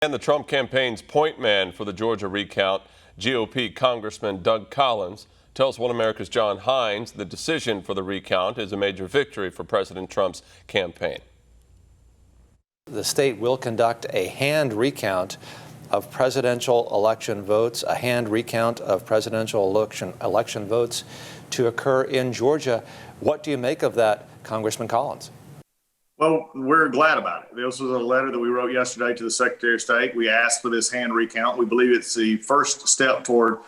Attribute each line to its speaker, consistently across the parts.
Speaker 1: And the Trump campaign's point man for the Georgia recount, GOP Congressman Doug Collins, tells One America's John Hines the decision for the recount is a major victory for President Trump's campaign.
Speaker 2: The state will conduct a hand recount of presidential election votes, a hand recount of presidential election votes to occur in Georgia. What do you make of that, Congressman Collins?
Speaker 3: Well, we're glad about it. This was a letter that we wrote yesterday to the Secretary of State. We asked for this hand recount. We believe it's the first step toward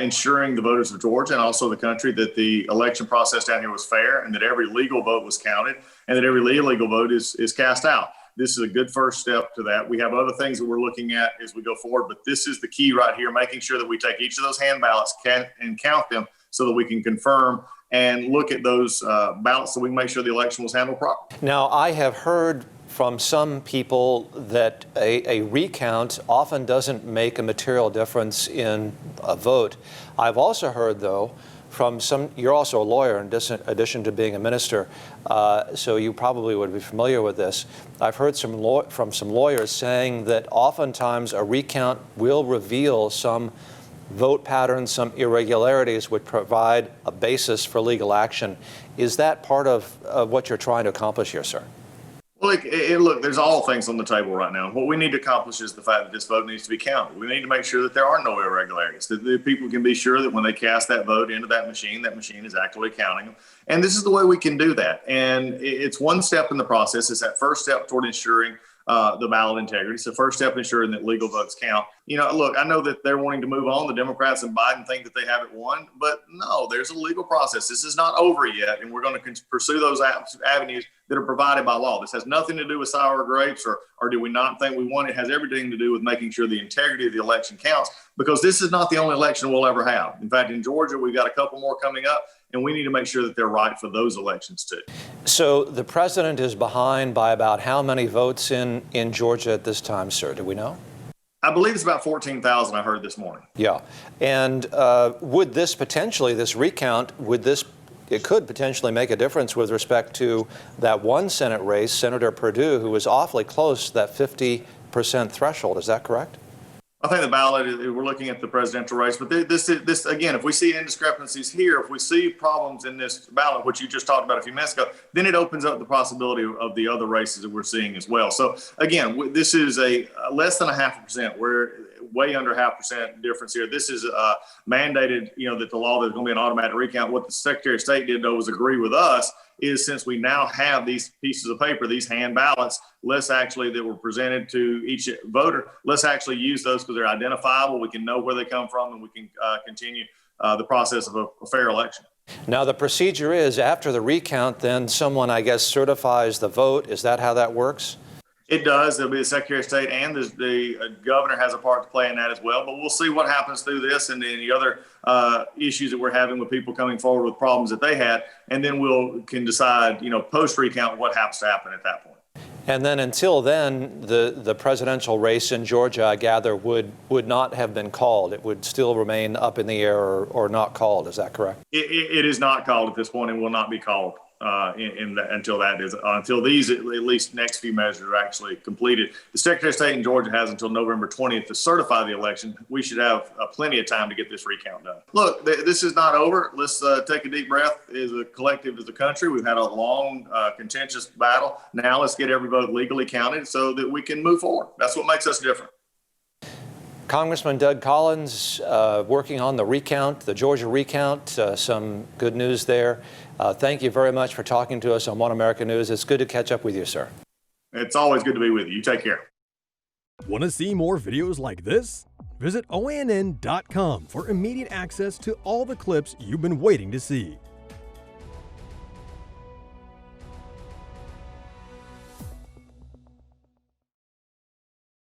Speaker 3: ensuring the voters of Georgia and also the country that the election process down here was fair and that every legal vote was counted and that every illegal vote is cast out. This is a good first step to that. We have other things that we're looking at as we go forward, but this is the key right here, making sure that we take each of those hand ballots and count them so that we can confirm and look at those ballots so we can make sure the election was handled properly.
Speaker 2: Now, I have heard from some people that a recount often doesn't make a material difference in a vote. I've also heard, though, from some, you're also a lawyer in addition to being a minister, so you probably would be familiar with this. I've heard from some lawyers saying that oftentimes a recount will reveal some vote patterns, some irregularities would provide a basis for legal action. Is that part of what you're trying to accomplish here, sir?
Speaker 3: Well, look, there's all things on the table right now. What we need to accomplish is the fact that this vote needs to be counted. We need to make sure that there are no irregularities, that the people can be sure that when they cast that vote into that machine is actually counting them. And this is the way we can do that. And it's one step in the process. It's that first step toward ensuring the ballot integrity. It's the first step ensuring that legal votes count. You know, look, I know that they're wanting to move on. The Democrats and Biden think that they have it won, but no, there's a legal process. This is not over yet, and we're going to pursue those avenues that are provided by law. This has nothing to do with sour grapes or do we not think we want it. It has everything to do with making sure the integrity of the election counts, because this is not the only election we'll ever have. In fact, in Georgia, we've got a couple more coming up, and we need to make sure that they're right for those elections too.
Speaker 2: So the president is behind by about how many votes in Georgia at this time, sir? Do we know?
Speaker 3: I believe it's about 14,000 I heard this morning.
Speaker 2: Yeah. And would this potentially, this recount, it could potentially make a difference with respect to that one Senate race, Senator Perdue, who was awfully close to that 50% threshold. Is that correct?
Speaker 3: I think the ballot, we're looking at the presidential race, but this again, if we see indiscrepancies here, if we see problems in this ballot, which you just talked about a few minutes ago, then it opens up the possibility of the other races that we're seeing as well. So again, this is a less than 0.5%. We're way under 0.5% difference here. This is mandated, you know, that the law there's going to be an automatic recount. What the Secretary of State did, though, was agree with us is since we now have these pieces of paper, these hand ballots, let's actually that were presented to each voter, let's actually use those because they're identifiable. We can know where they come from and we can continue the process of a fair election.
Speaker 2: Now, the procedure is after the recount, then someone, I guess, certifies the vote. Is that how that works?
Speaker 3: It does. There'll be the Secretary of State and the governor has a part to play in that as well. But we'll see what happens through this and any other issues that we're having with people coming forward with problems that they had. And then can decide, you know, post-recount what happens to happen at that point.
Speaker 2: And then until then, the presidential race in Georgia, I gather, would not have been called. It would still remain up in the air or not called. Is that correct?
Speaker 3: It is not called at this point and will not be called. Until these at least next few measures are actually completed. The Secretary of State in Georgia has until November 20th to certify the election. We should have plenty of time to get this recount done. Look, this is not over. Let's take a deep breath as a collective, as a country. We've had a long, contentious battle. Now let's get every vote legally counted so that we can move forward. That's what makes us different.
Speaker 2: Congressman Doug Collins working on the recount, the Georgia recount. Some good news there. Thank you very much for talking to us on One America News. It's good to catch up with you, sir.
Speaker 3: It's always good to be with you. You take care.
Speaker 4: Want to see more videos like this? Visit OANN.com for immediate access to all the clips you've been waiting to see.